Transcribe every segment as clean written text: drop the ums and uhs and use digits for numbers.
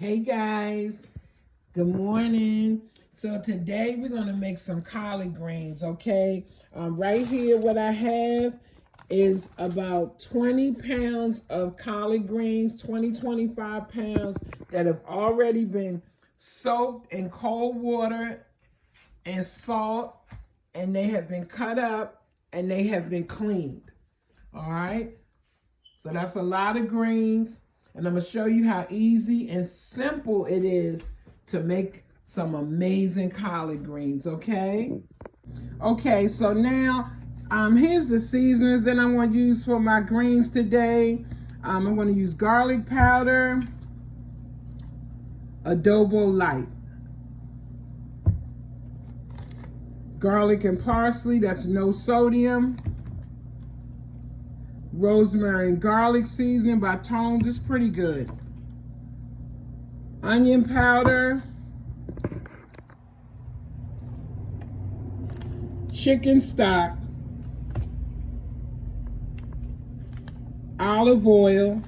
Hey guys, good morning. So today we're going to make some collard greens, okay? Right here, what I have is about 20 pounds of collard greens, 25 pounds that have already been soaked in cold water and salt, and they have been cut up and they have been cleaned, all right? So that's a lot of greens. And I'm going to show you how easy and simple it is to make some amazing collard greens, okay? Okay, so now here's the seasonings that I'm going to use for my greens today. I'm going to use garlic powder, adobo light, garlic and parsley, that's no sodium, rosemary and garlic seasoning by Tones, it's pretty good, onion powder, chicken stock, olive oil,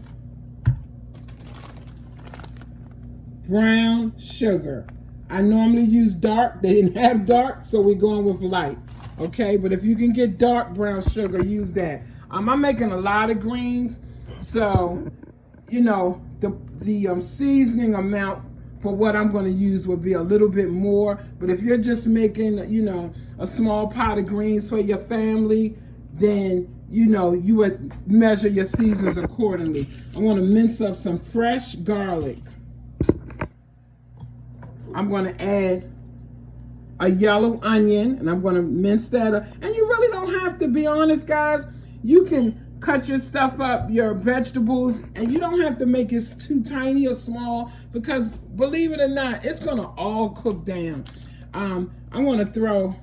brown sugar. I normally use dark. They didn't have dark, so we're going with light. Okay, but if you can get dark brown sugar, use that. I'm making a lot of greens, so you know the seasoning amount for what I'm going to use will be a little bit more. But if you're just making a small pot of greens for your family, then you would measure your seasons accordingly. I want to mince up some fresh garlic. I'm going to add a yellow onion, and I'm going to mince that up. And you really don't have to, be honest, guys. You can cut your stuff up, your vegetables, and you don't have to make it too tiny or small, because believe it or not, it's going to all cook down. I'm going to throw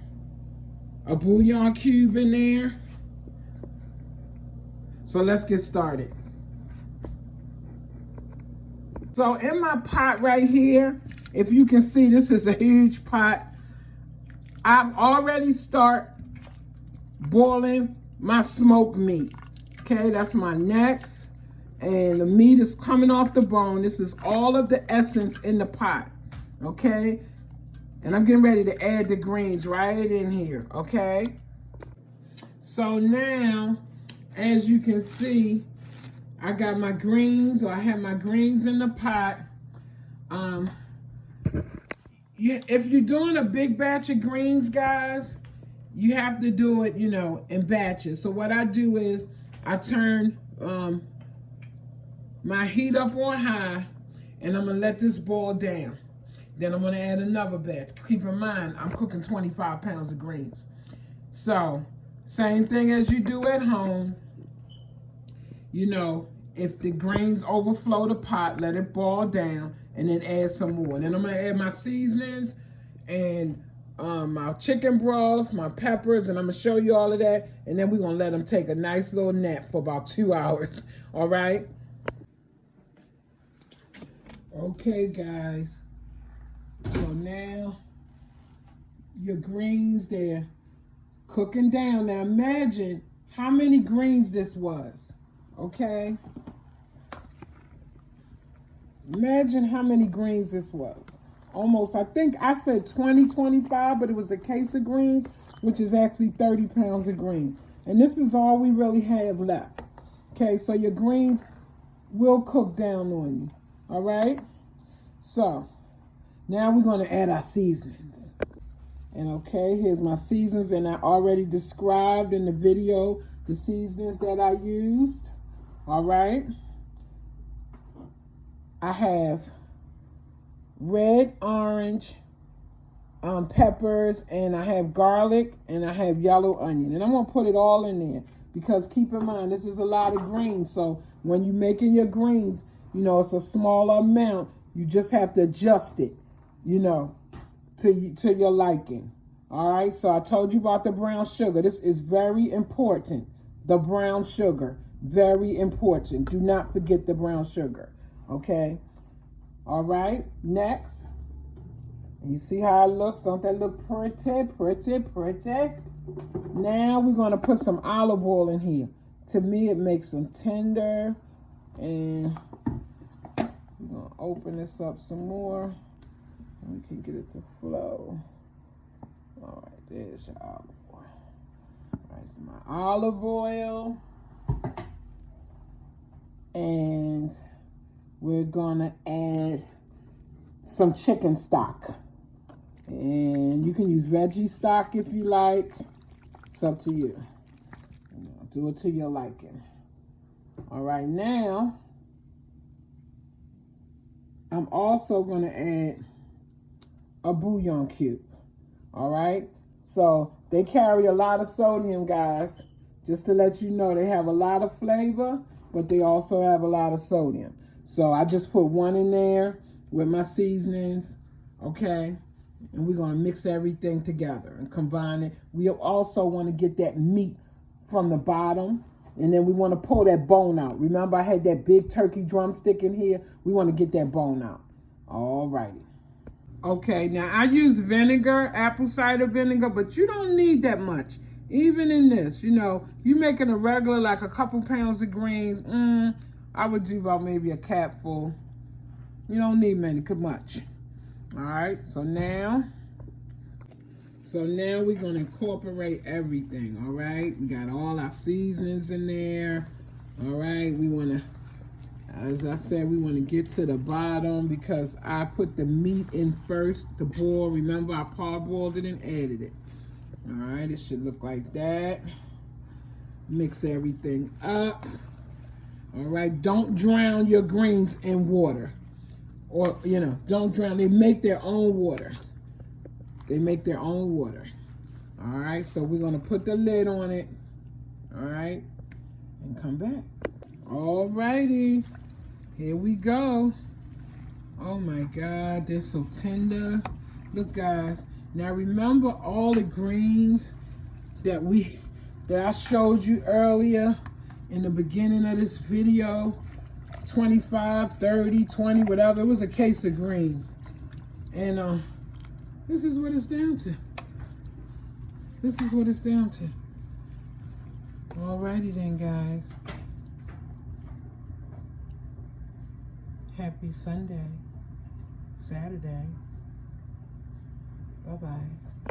a bouillon cube in there. So let's get started. So in my pot right here, if you can see, this is a huge pot. I've already started boiling my smoked meat. Okay, that's my necks, and the meat is coming off the bone. This is all of the essence in the pot. Okay, and I'm getting ready to add the greens right in here. Okay, so now, as you can see, I got my greens, or I have my greens in the pot. If you're doing a big batch of greens, guys, you have to do it, in batches. So what I do is I turn my heat up on high, and I'm gonna let this boil down. Then I'm gonna add another batch. Keep in mind, I'm cooking 25 pounds of greens. So same thing as you do at home. If the greens overflow the pot, let it boil down, and then add some more. Then I'm gonna add my seasonings and my chicken broth, my peppers, and I'm gonna show you all of that. And then we're gonna let them take a nice little nap for about 2 hours. All right. Okay, guys. So now your greens, they're cooking down. Now imagine how many greens this was. Okay. Imagine how many greens this was. Almost, I think I said 25, but it was a case of greens, which is actually 30 pounds of green. And this is all we really have left. Okay, so your greens will cook down on you. All right? So, now we're going to add our seasonings. And okay, here's my seasonings, and I already described in the video the seasonings that I used. All right? I have red, orange peppers, and I have garlic, and I have yellow onion. And I'm going to put it all in there, because keep in mind, this is a lot of greens. So when you're making your greens, it's a smaller amount. You just have to adjust it, to your liking. All right, so I told you about the brown sugar. This is very important. The brown sugar, very important. Do not forget the brown sugar. Okay. All right. Next. You see how it looks? Don't that look pretty, pretty, pretty? Now we're going to put some olive oil in here. To me, it makes them tender. And We're gonna open this up some more and we can get it to flow. All right, there's your olive oil. There's my olive oil. And we're gonna add some chicken stock. And you can use veggie stock if you like. It's up to you. Do it to your liking. All right, now I'm also gonna add a bouillon cube. All right, so they carry a lot of sodium, guys. Just to let you know, they have a lot of flavor, but they also have a lot of sodium. So I just put one in there with my seasonings, okay? And we're gonna mix everything together and combine it. We also wanna get that meat from the bottom, and then we wanna pull that bone out. Remember I had that big turkey drumstick in here? We wanna get that bone out. All righty. Okay, now I use vinegar, apple cider vinegar, but you don't need that much. Even in this, you know, you making a regular, like a couple pounds of greens, I would do about maybe a capful. You don't need much. All right, so now we're gonna incorporate everything, all right? We got all our seasonings in there, all right? We wanna, as I said, we want to get to the bottom because I put the meat in first to boil. Remember, I parboiled it and added it. All right, it should look like that. Mix everything up. All right, don't drown your greens in water. Or, you know, don't drown. They make their own water. They make their own water. All right, so we're going to put the lid on it. All right, and come back. All righty. Here we go. Oh my God, they're so tender. Look, guys. Now remember all the greens that I showed you earlier in the beginning of this video. 25, 30, 20, whatever. It was a case of greens. And this is what it's down to. This is what it's down to. Alrighty then, guys. Happy Sunday. Saturday. Bye-bye.